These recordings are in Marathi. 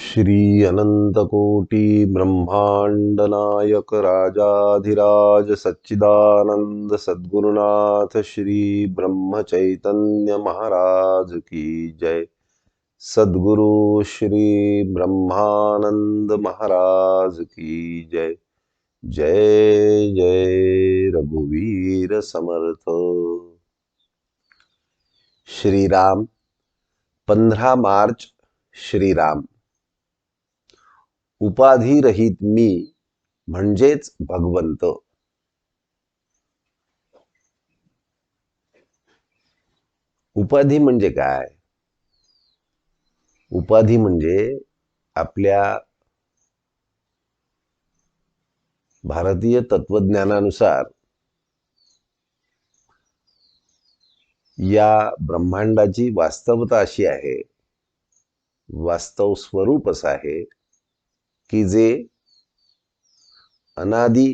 श्री अनंत कोटि ब्रह्मांड नायक राजाधिराज सच्चिदानंद सद्गुरुनाथ श्री ब्रह्म चैतन्य महाराज की जय। सद्गुरु श्री ब्रह्मानंद महाराज की जय। जय जय रघुवीर समर्थ। श्री राम 15 मार्च। श्री राम उपाधी रहित मी म्हणजेच भगवंत। उपाधी म्हणजे काय? उपाधी म्हणजे आपल्या भारतीय तत्वज्ञानानुसार या ब्रह्मांडाची वास्तवता अशी आहे, वास्तव स्वरूप असं आहे की जे अनादि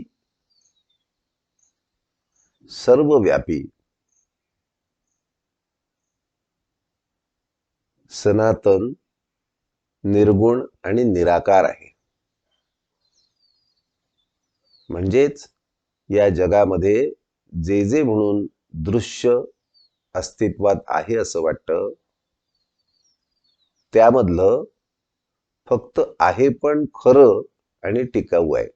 सर्वव्यापी सनातन निर्गुण आणि निराकार आहे। म्हणजेच या जगामध्ये जे जे म्हणून दृश्य अस्तित्वात आहे असं वाटतं, त्यामधलं फक्त आहे पण खरं आणि टिकाऊ आहे।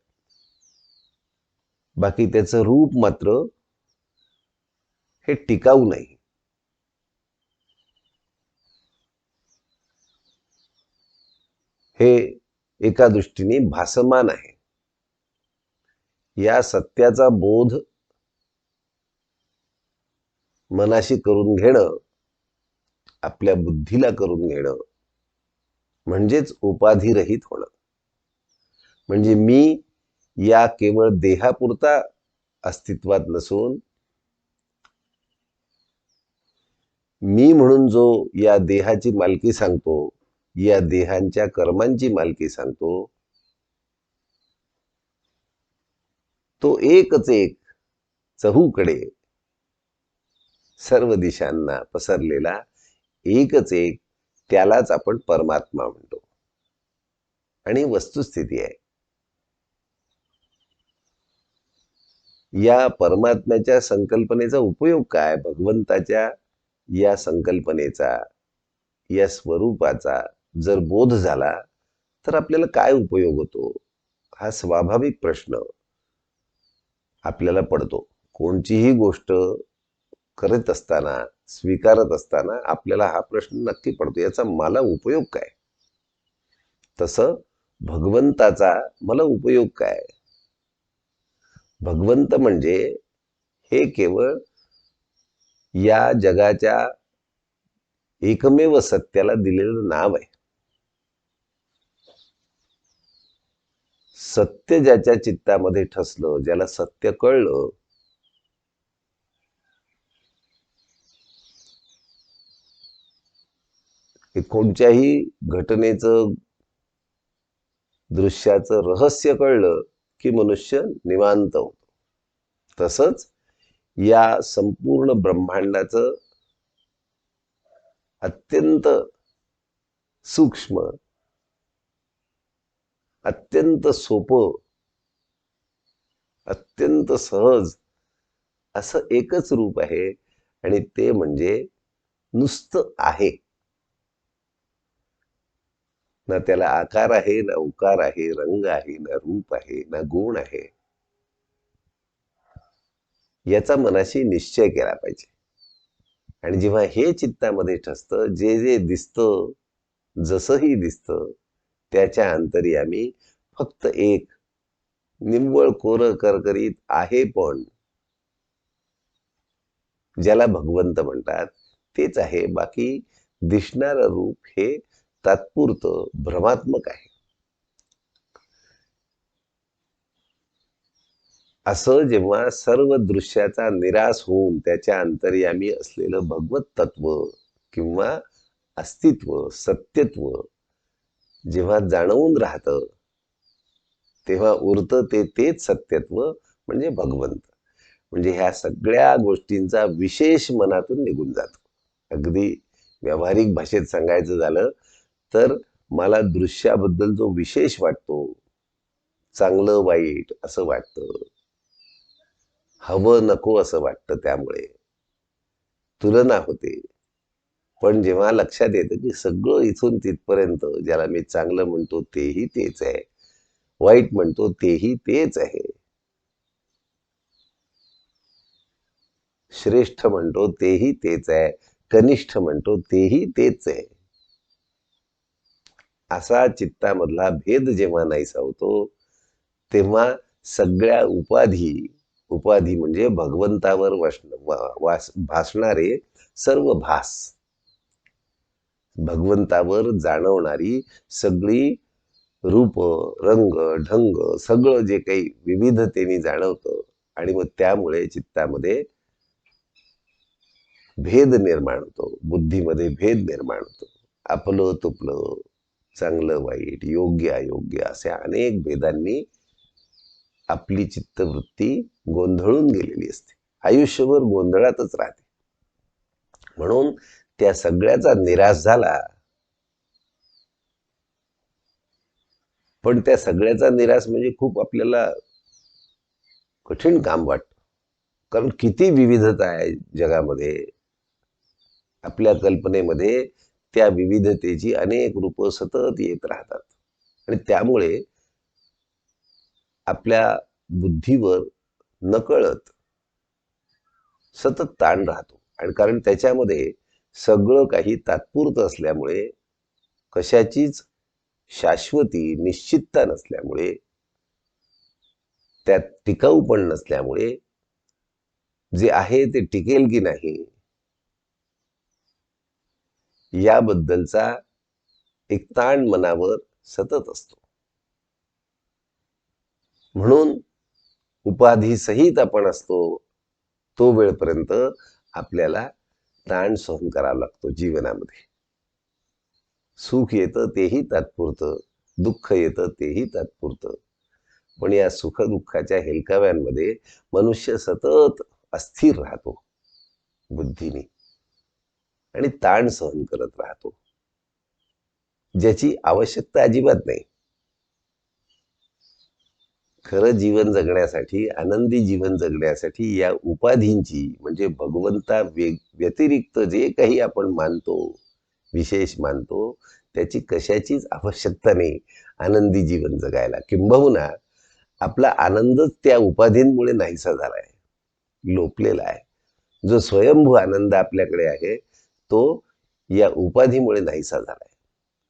बाकी त्याचं रूप मात्र हे टिकाऊ नाही। हे एका दृष्टीने भासमान आहे। या सत्याचा बोध मनाशी करून घेणं, आपल्या बुद्धीला करून घेणं म्हणजेच उपाधिरहित होणं। म्हणजे मी या केवळ देहापुरता अस्तित्वात नसून मी म्हणून जो या देहाची मालकी सांगतो, या देहांच्या कर्मांची मालकी सांगतो, तो एकच एक चहूकडे सर्व दिशांना पसरलेला एकच एक, त्यालाच आपण परमात्मा म्हणतो। आणि वस्तुस्थिती आहे, या परमात्म्याच्या संकल्पनेचा उपयोग काय? भगवंताच्या या संकल्पनेचा, या स्वरूपाचा जर बोध झाला तर आपल्याला काय उपयोग होतो? हा स्वाभाविक प्रश्न आपल्याला पडतो। कोणतीही गोष्ट करत असताना, स्वीकारत असताना आपल्याला हा प्रश्न नक्की पडतो, याचा मला उपयोग काय? तसं भगवंताचा मला उपयोग काय? भगवंत म्हणजे हे केवळ या जगाच्या एकमेव सत्याला दिलेलं नाव आहे। सत्य ज्याच्या चित्तामध्ये ठसलं, ज्याला सत्य कळलं, हे कोणत्याही घटनेचं, दृश्याचं रहस्य कळलं की मनुष्य निवांत होतो। तसंच या संपूर्ण ब्रह्मांडाचं अत्यंत सूक्ष्म, अत्यंत सोपं, अत्यंत सहज असं एकच रूप आहे, आणि ते म्हणजे नुसतं आहे। ना त्याला आकार आहे, ना उकार आहे, रंग आहे, ना रूप आहे, ना गुण आहे। याचा मनाशी निश्चय केला पाहिजे। आणि जेव्हा हे चित्तामध्ये ठसतं, जे जे दिसतं, जसंही दिसतं, त्याच्या अंतर्यामी फक्त एक निव्वळ कोरं करकरीत आहे, पण ज्याला भगवंत म्हणतात तेच आहे। बाकी दिसणारं रूप हे तात्पुरतं, भ्रमात्मक आहे। असं जेव्हा सर्व दृश्याचा निराश होऊन त्याच्या अंतर्यामी असलेलं भगवत तत्व किंवा अस्तित्व, सत्यत्व जेव्हा जाणवून राहतं, तेव्हा उरतं ते तेच सत्यत्व म्हणजे भगवंत। म्हणजे ह्या सगळ्या गोष्टींचा विशेष मनातून निघून जातो। अगदी व्यावहारिक भाषेत सांगायचं झालं तर मला दृश्याबद्दल जो विशेष वाटतो, चांगलं वाईट असं वाटतं, हवं नको असं वाटतं, त्यामुळे तुलना होते. पण जेव्हा लक्षात येतं की सगळं इथून तिथपर्यंत ज्याला मी चांगलं म्हणतो तेही तेच आहे, वाईट म्हणतो तेही तेच आहे, श्रेष्ठ म्हणतो तेही तेच आहे, कनिष्ठ म्हणतो तेही तेच आहे, असा चित्तामधला भेद जेव्हा नाहीसा होतो, तेव्हा सगळ्या उपाधी, उपाधी म्हणजे भगवंतावर भासणारे सर्व भास, भगवंतावर जाणवणारी सगळी रूप, रंग, ढंग, सगळं जे काही विविधतेने जाणवतं, आणि मग त्यामुळे चित्तामध्ये भेद निर्माण होतो, बुद्धीमध्ये भेद निर्माण होतो. आपलं तुपलं, चांगलं वाईट, योग्य अयोग्य अशा अनेक भेदांनी आपली चित्तवृत्ती गोंधळून गेलेली असते, आयुष्यभर गोंधळातच राहते. म्हणून त्या सगळ्याचा निराश झाला, पण त्या सगळ्याचा निराश म्हणजे खूप आपल्याला कठीण काम वाटतं, कारण किती विविधता आहे जगामध्ये, आपल्या कल्पनेमध्ये त्या विविधतेची अनेक रूप सतत येत राहतात, आणि त्यामुळे आपल्या बुद्धीवर नकळत सतत ताण राहतो. आणि कारण त्याच्यामध्ये सगळं काही तात्पुरतं असल्यामुळे, कशाचीच शाश्वती निश्चितता नसल्यामुळे, त्यात टिकाऊपण नसल्यामुळे, जे आहे ते टिकेल की नाही याबद्दलचा एक ताण मनावर सतत असतो. म्हणून उपाधी सहित आपण असतो तो वेळपर्यंत आपल्याला ताण सहन करावा लागतो जीवनामध्ये. सुख येतं तेही तात्पुरतं, दुःख येतं तेही तात्पुरतं, पण या सुख दुःखाच्या हेलकाव्यांमध्ये मनुष्य सतत अस्थिर राहतो बुद्धीने, आणि ताण सहन करत राहतो, ज्याची आवश्यकता अजिबात नाही. खरं जीवन जगण्यासाठी, आनंदी जीवन जगण्यासाठी या उपाधींची, म्हणजे भगवंता व्यतिरिक्त जे काही आपण मानतो, विशेष मानतो, त्याची कशाचीच आवश्यकता नाही आनंदी जीवन जगायला. किंबहुना आपला आनंदच त्या उपाधींमुळे नाहीसा झालाय, लोपलेला आहे. जो स्वयंभू आनंद आपल्याकडे आहे तो या उपाधीमुळे नाहीसा झालाय.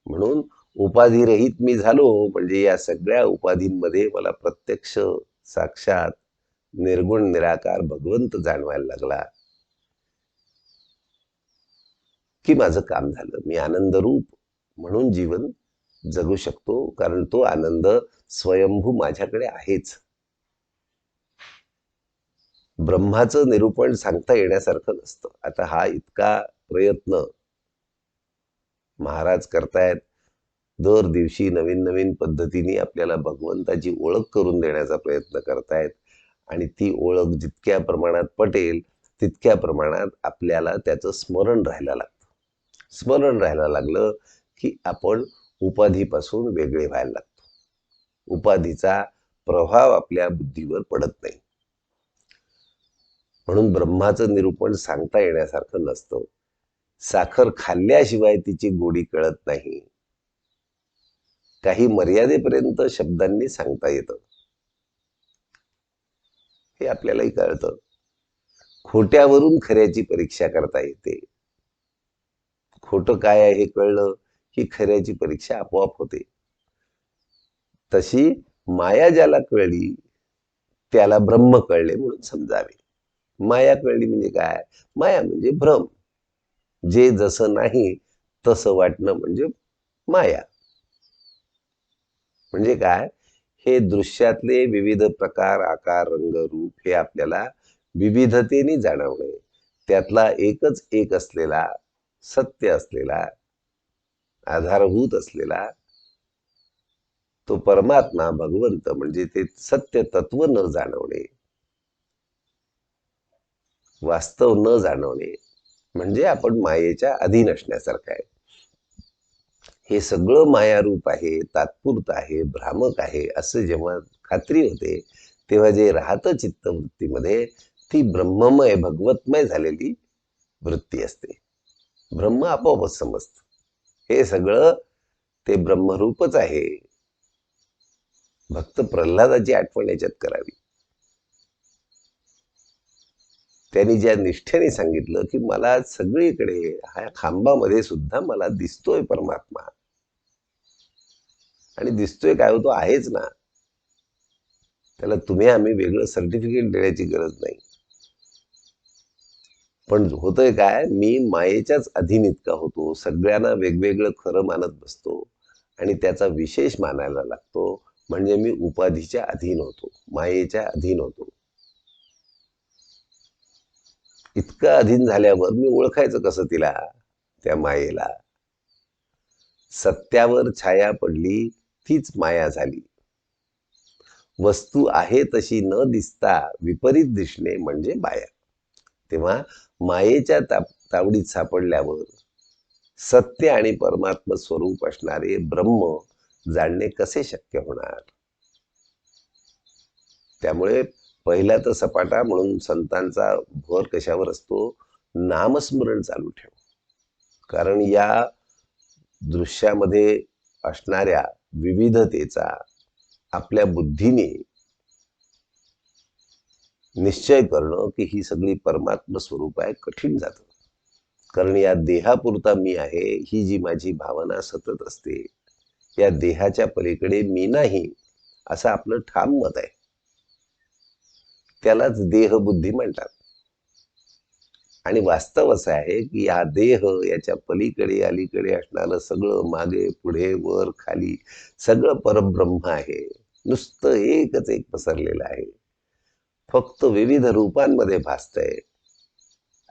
म्हणून उपाधिरहित मी झालो म्हणजे या सगळ्या उपाधींमध्ये मला प्रत्यक्ष साक्षात निर्गुण निराकार भगवंत जाणवायला लागला की माझं काम झालं. मी आनंदरूप म्हणून जीवन जगू शकतो, कारण तो आनंद स्वयंभू माझ्याकडे आहेच. ब्रह्माचं निरूपण सांगता येण्यासारखं नसतं. आता हा इतका प्रयत्न महाराज करतायत, दर दिवशी नवीन नवीन पद्धतीने आपल्याला भगवंताची ओळख करून देण्याचा प्रयत्न करतायत, आणि ती ओळख जितक्या प्रमाणात पटेल तितक्या प्रमाणात आपल्याला त्याचं स्मरण राहायला लागतं. स्मरण राहायला लागलं की आपण उपाधीपासून वेगळे व्हायला लागतो, उपाधीचा प्रभाव आपल्या बुद्धीवर पडत नाही. म्हणून ब्रह्माचं निरूपण सांगता येण्यासारखं नसतं. साखर खाल्ल्याशिवाय तिची गोडी कळत नाही. काही मर्यादेपर्यंत शब्दांनी सांगता येतं, हे आपल्यालाही कळतं. खोट्यावरून खऱ्याची परीक्षा करता येते. खोटं काय आहे हे कळलं की खऱ्याची परीक्षा आपोआप होते. तशी माया ज्याला कळली त्याला ब्रह्म कळले म्हणून समजावे. माया कळली म्हणजे काय? माया म्हणजे भ्रम, जे जसं नाही तसं वाटणं म्हणजे माया. म्हणजे काय? हे दृश्यातले विविध प्रकार, आकार, रंग, रूप हे आपल्याला विविधतेने जाणवणे, त्यातला एकच एक असलेला, सत्य असलेला, आधारभूत असलेला तो परमात्मा भगवंत म्हणजे ते सत्य तत्व न जाणवणे, वास्तव न जाणवणे, म्हणजे आपण मायेच्या अधीन असण्यासारखं आहे. हे सगळं मायारूप आहे, तात्पुरतं आहे, भ्रामक आहे, असं जेव्हा खात्री होते, तेव्हा जे राहतं चित्तवृत्तीमध्ये ती ब्रह्ममय भगवतमय झालेली वृत्ती असते. ब्रह्म आपोआपच समजतं. हे सगळं ते ब्रह्मरूपच आहे. भक्त प्रल्हादाची आठवण याच्यात करावी. त्यांनी ज्या निष्ठेने सांगितलं की मला सगळीकडे ह्या खांबामध्ये सुद्धा मला दिसतोय परमात्मा, आणि दिसतोय काय होतो आहेच ना, त्याला तुम्ही आम्ही वेगळं सर्टिफिकेट देण्याची गरज नाही. पण होतंय काय, मी मायेच्याच अधीन इतका होतो, सगळ्यांना वेगवेगळं खरं मानत बसतो आणि त्याचा विशेष मानायला लागतो. म्हणजे मी उपाधीच्या अधीन होतो, मायेच्या अधीन होतो. इतकं अधीन झाल्यावर मी ओळखायचं कसं तिला, त्या मायेला? सत्यावर छाया पडली तीच माया झाली. वस्तू आहे तशी न दिसता विपरीत दिसणे म्हणजे माया. तेव्हा मायेच्या तावडीत सापडल्यावर सत्य आणि परमात्म स्वरूप असणारे ब्रह्म जाणणे कसे शक्य होणार? त्यामुळे पहिला तर सपाटा म्हणून संतांचा भर कशावर असतो? नामस्मरण चालू ठेव. कारण या दृश्यामध्ये असणाऱ्या विविधतेचा आपल्या बुद्धीने निश्चय करणं की ही सगळी परमात्म स्वरूप आहे कठीण जातं. कारण या देहापुरता मी आहे ही जी माझी भावना सतत असते, या देहाच्या पलीकडे मी नाही असं आपलं ठाम मत आहे. त्यालाच देहबुद्धी म्हणतात. आणि वास्तव असं आहे की या देह याच्या पलीकडे अलीकडे असणारं सगळं मागे पुढे वर खाली सगळं परब्रह्म आहे. नुसतं एकच एक पसरलेलं आहे, फक्त विविध रूपांमध्ये भासतंय.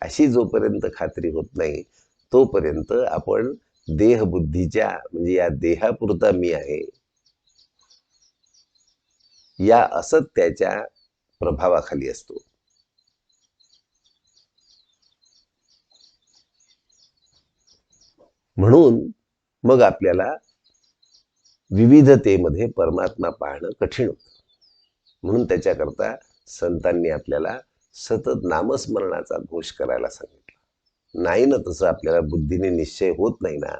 अशी जोपर्यंत खात्री होत नाही तोपर्यंत आपण देहबुद्धीच्या म्हणजे या देहापुरता मी आहे या असत्याच्या प्रभावाखाली असतो. म्हणून मग आपल्याला विविधतेमध्ये परमात्मा पाहणं कठीण होतं. म्हणून त्याच्याकरता संतांनी आपल्याला सतत नामस्मरणाचा घोष करायला सांगितलं. नाही ना तसं आपल्याला बुद्धीने निश्चय होत नाही ना,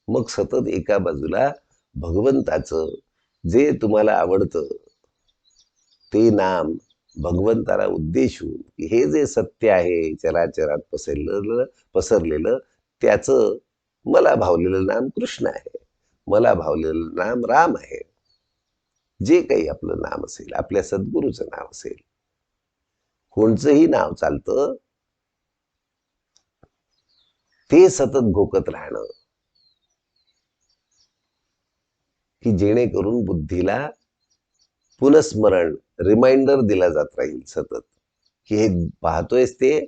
मग सतत एका बाजूला भगवंताचं जे तुम्हाला आवडतं ते नाम भगवंताला उद्देशून हे जे सत्य आहे चराचरात पसरलेलं त्याचं मला भावलेलं नाम कृष्ण आहे, मला भावलेलं नाम राम आहे. जे काही आपलं नाम असेल, आपल्या सद्गुरूचं नाव असेल, कोणचंही नाव चालतं, ते सतत घोकत राहणं की जेणेकरून बुद्धीला पुनस्मरण रिमाइंडर दिला जात राहील सतत की हे पाहतोयस ते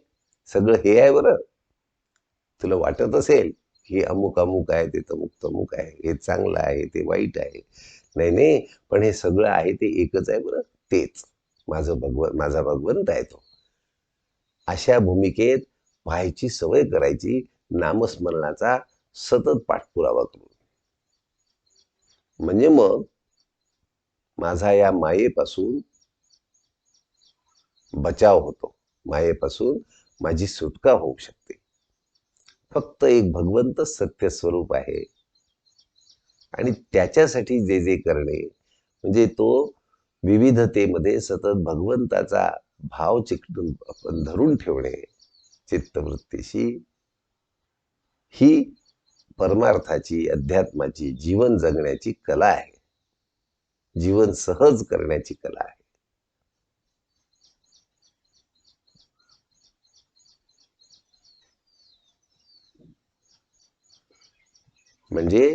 सगळं हे आहे बरं. तुला वाटत असेल की अमुक अमुक आहे, ते तमुक तमुक आहे, हे चांगलं आहे, ते वाईट आहे, नाही नाही, पण हे सगळं आहे ते एकच आहे बरं, तेच माझा भगवंत आहे तो. अशा भूमिकेत पाहायची सवय करायची, नामस्मरणाचा सतत पाठपुरावा करून. म्हणजे मग माझा या मायेपासून बचाव होतो, मायेपासून माझी सुटका होऊ शकते. फक्त एक भगवंत सत्य स्वरूप आहे आणि त्याच्यासाठी जे जे करणे म्हणजे तो विविधतेमध्ये सतत भगवंताचा भाव चिकटून आपण धरून ठेवणे चित्तवृत्तीशी, ही परमार्थाची अध्यात्माची जीवन जगण्याची कला आहे, जीवन सहज करण्याची कला आहे. म्हणजे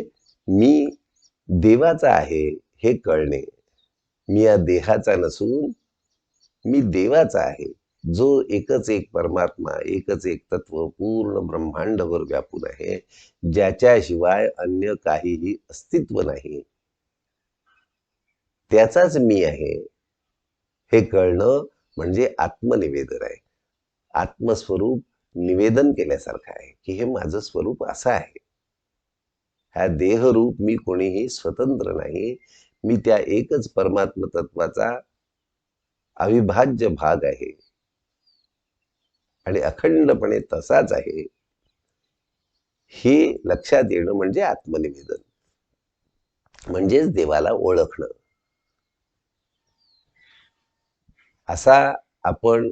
मी देवाचा आहे हे कळणे, मी या देहाचा नसून मी देवाचा आहे, जो एकच एक परमात्मा एकच एक तत्व पूर्ण ब्रह्मांडभर व्यापून आहे, ज्याच्याशिवाय अन्य काहीही अस्तित्व नाही, त्याचाच मी आहे हे कळणं म्हणजे आत्मनिवेदन आहे. आत्मस्वरूप निवेदन केल्यासारखं आहे की हे माझं स्वरूप असं आहे. ह्या देहरूप मी कोणीही स्वतंत्र नाही, मी त्या एकच परमात्म तत्वाचा अविभाज्य भाग आहे आणि अखंडपणे तसाच आहे, हे लक्षात येणं म्हणजे आत्मनिवेदन, म्हणजेच देवाला ओळखणं. असा आपण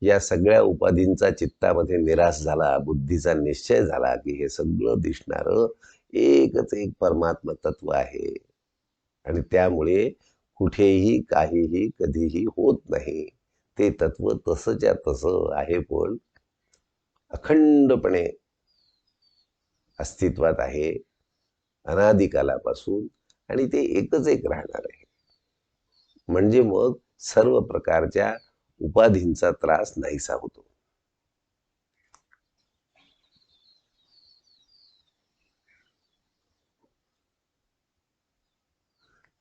या सगळ्या उपाधींचा चित्तामध्ये निराश झाला, बुद्धीचा निश्चय झाला की हे सगळं दिसणारं एकच एक परमात्म तत्व आहे आणि त्यामुळे कुठेही काहीही कधीही होत नाही. ते तत्व तसंच्या तसं आहे, पण अखंडपणे अस्तित्वात आहे अनादिकालापासून, आणि ते एकच एक राहणार आहे. म्हणजे मग सर्व प्रकारच्या उपाधींचा त्रास नाहीसा होतो.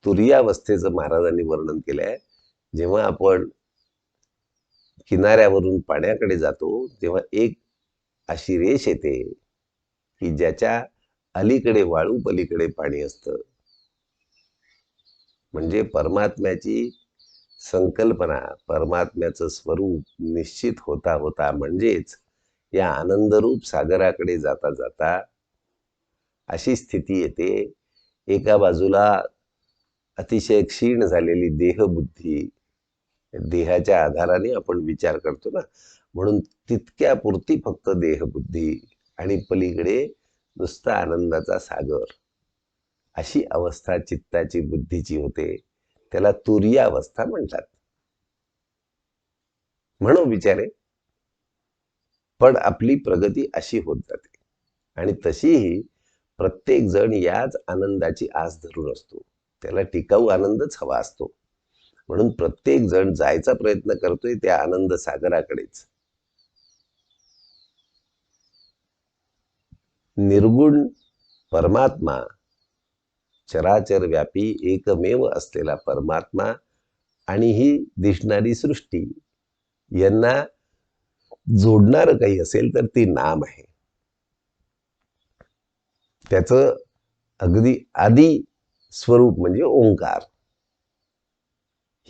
तुर्यावस्थेचं महाराजांनी वर्णन केलंय. जेव्हा आपण किनाऱ्यावरून पाण्याकडे जातो तेव्हा एक अशी रेष येते की ज्याच्या अलीकडे वाळू पलीकडे पाणी असतं. म्हणजे परमात्म्याची संकल्पना, परमात्म्याचं स्वरूप निश्चित होता होता, म्हणजेच या आनंदरूप सागराकडे जाता जाता अशी स्थिती येते. एका बाजूला अतिशय क्षीण झालेली देहबुद्धी, देहाच्या आधाराने आपण विचार करतो ना, म्हणून तितक्या पुरती फक्त देहबुद्धी, आणि पलीकडे नुसता आनंदाचा सागर, अशी अवस्था चित्ताची बुद्धीची होते. त्याला तुर्यावस्था म्हणतात. म्हणून विचारे, पण आपली प्रगती अशी होत जाते आणि तशीही प्रत्येक जण याच आनंदाची आस धरून असतो. त्याला टिकाऊ आनंदच हवा असतो, म्हणून प्रत्येक जण जायचा प्रयत्न करतोय त्या आनंद सागराकडेच. निर्गुण परमात्मा, चराचर व्यापी एकमेव असलेला परमात्मा आणि ही दिसणारी सृष्टी यांना जोडणारं काही असेल तर ती नाम आहे. त्याचं अगदी आदी स्वरूप म्हणजे ओंकार,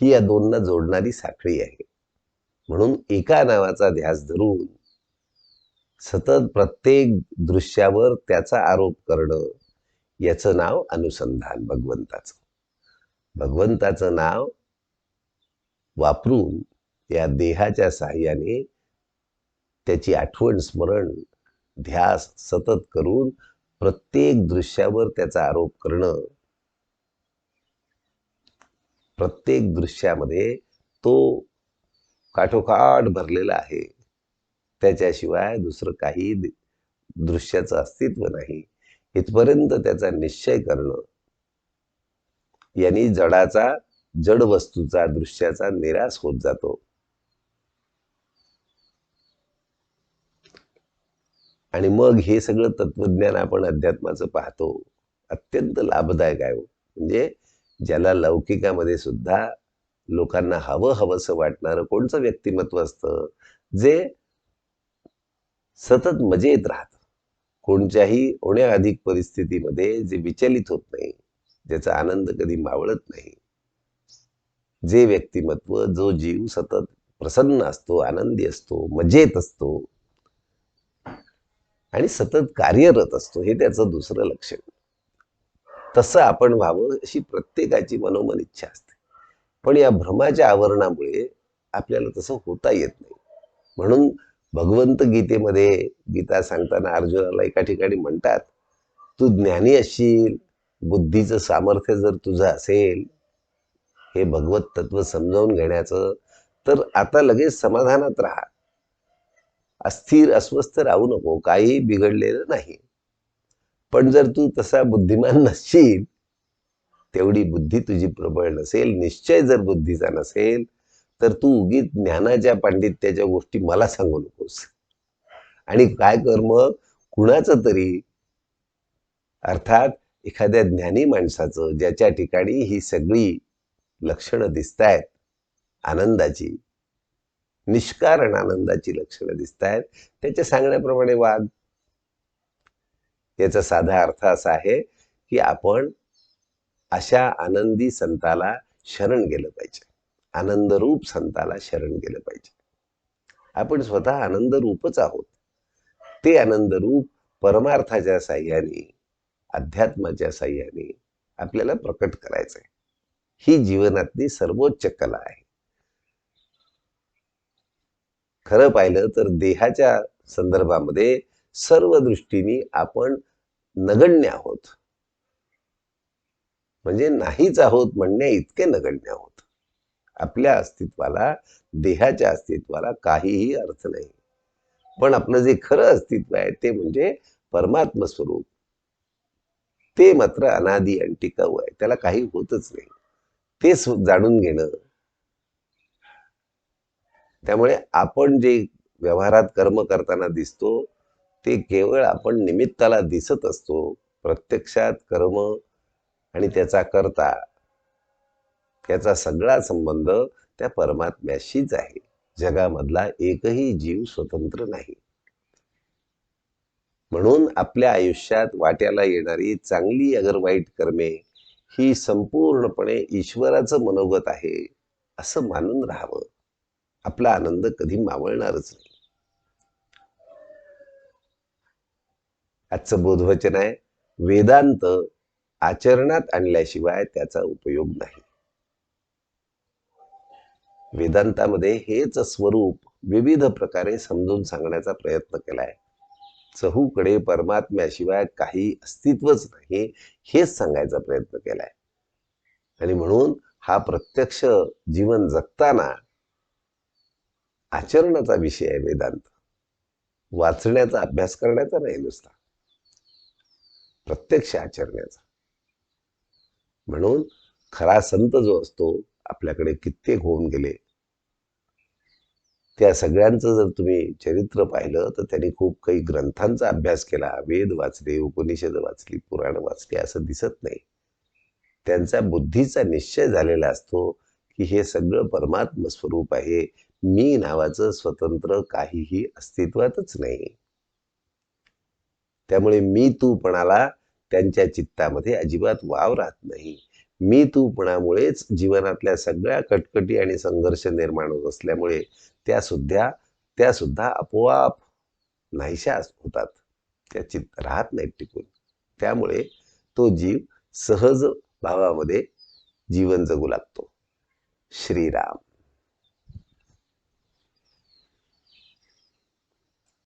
ही या दोनना जोडणारी साखळी आहे. म्हणून एका नावाचा ध्यास धरून सतत प्रत्येक दृश्यावर त्याचा आरोप करणं, याचं नाव अनुसंधान. भगवंताचं नाव वापरून या देहाच्या साहाय्याने त्याची आठवण, स्मरण, ध्यास सतत करून प्रत्येक दृश्यावर त्याचा आरोप करणं, प्रत्येक दृश्यामध्ये तो काठोकाठ भरलेला आहे, त्याच्याशिवाय दुसरं काही दृश्याचं अस्तित्व नाही, इथपर्यंत त्याचा निश्चय करणं, यांनी जडाचा, जड वस्तूचा, दृश्याचा निराश होत जातो. आणि मग हे सगळं तत्वज्ञान आपण अध्यात्माचं पाहतो, अत्यंत लाभदायक आहे. म्हणजे ज्याला लौकिकामध्ये सुद्धा लोकांना हवंसं वाटणारं कोणचं व्यक्तिमत्व असतं, जे सतत मजेत राहत, कोणत्याही ओण्या अधिक परिस्थितीमध्ये जे विचलित होत नाही, ज्याचा आनंद कधी मावळत नाही, जे व्यक्तिमत्व, जो जीव सतत प्रसन्न असतो, आनंदी असतो, मजेत असतो आणि सतत कार्यरत असतो, हे त्याचं दुसरं लक्षण. तसं आपण व्हावं अशी प्रत्येकाची मनोमन इच्छा असते, पण या भ्रमाच्या आवरणामुळे आपल्याला तसं होता येत नाही. म्हणून भगवंत गीतेमध्ये, गीता सांगताना अर्जुनाला एका ठिकाणी म्हणतात, तू ज्ञानी असशील, बुद्धीचं सामर्थ्य जर तुझं असेल हे भगवत तत्व समजावून घेण्याचं, तर आता लगेच समाधानात राहा, अस्थिर अस्वस्थ राहू नको, काही बिघडलेलं नाही. पण जर तू तसा बुद्धिमान नसशील, तेवढी बुद्धी तुझी प्रबळ नसेल, निश्चय जर बुद्धीचा नसेल, तर तू उगीच ज्ञानाच्या पांडित्याच्या गोष्टी मला सांगू नकोस. आणि काय कर मग, कुणाचं तरी, अर्थात एखाद्या ज्ञानी माणसाचं, ज्याच्या ठिकाणी ही सगळी लक्षणं दिसतायत आनंदाची, निष्कारण आनंदाची लक्षणं दिसतायत, त्याच्या सांगण्याप्रमाणे वाग. याचा साधा अर्थ असा आहे की आपण अशा आनंदी संताला शरण गेलं पाहिजे, आनंदरूप संताला शरण गेलं पाहिजे. आपण स्वतः आनंद रूपच आहोत. ते आनंद रूप परमार्थाच्या साह्याने, अध्यात्माच्या साह्याने आपल्याला प्रकट करायचंय. ही जीवनातली सर्वोच्च कला आहे. खरं पाहिलं तर देहाच्या संदर्भामध्ये सर्व दृष्टीने आपण नगण्य आहोत, म्हणजे नाहीच आहोत म्हणण्या इतके नगण्य आहोत. आपल्या अस्तित्वाला, देहाच्या अस्तित्वाला काहीही अर्थ नाही. पण आपलं जे खरं अस्तित्व आहे ते म्हणजे परमात्म स्वरूप, ते मात्र अनादी आणि टिकाऊ आहे. त्याला काही होतच नाही. ते जाणून घेणं. त्यामुळे आपण जे व्यवहारात कर्म करताना दिसतो ते केवळ आपण निमित्ताला दिसत असतो. प्रत्यक्षात कर्म आणि त्याचा कर्ता याचा सगळा संबंध त्या परमात्म्याशीच आहे. जगामधला एकही जीव स्वतंत्र नाही. म्हणून आपल्या आयुष्यात वाट्याला येणारी चांगली अगर वाईट कर्मे ही संपूर्णपणे ईश्वराचं मनोगत आहे असं मानून राहावं. आपला आनंद कधी मावळणारच नाही. आजचं बोधवचन आहे, वेदांत आचरणात आणल्याशिवाय त्याचा उपयोग नाही. वेदांतामध्ये हेच स्वरूप विविध प्रकारे समजून सांगण्याचा प्रयत्न केलाय. चहूकडे परमात्म्याशिवाय काही अस्तित्वच नाही हेच सांगायचा प्रयत्न केलाय. आणि म्हणून हा प्रत्यक्ष जीवन जगताना आचरणाचा विषय आहे वेदांत. वाचण्याचा, अभ्यास करण्याचा नाही, नुसता प्रत्यक्ष आचरण्याचा. म्हणून खरा संत जो असतो, आपल्याकडे कित्येक होऊन गेले, त्या सगळ्यांचं जर तुम्ही चरित्र पाहिलं तर त्यांनी खूप काही ग्रंथांचा अभ्यास केला, वेद वाचले, उपनिषद वाचली, पुराण वाचली असं दिसत नाही. त्यांचा बुद्धीचा निश्चय झालेला असतो की हे सगळं परमात्म स्वरूप आहे, मी नावाचं स्वतंत्र काहीही अस्तित्वातच नाही. त्यामुळे मी तूपणाला त्यांच्या चित्तामध्ये अजिबात वाव राहत नाही. मी तूपणामुळेच जीवनातल्या सगळ्या कटकटी आणि संघर्ष निर्माण होत असल्यामुळे त्या सुद्धा आपोआप नाहीशा होतात. त्या चित्त राहत नाहीत टिकून. त्यामुळे तो जीव सहज भावामध्ये जीवन जगू लागतो. श्रीराम.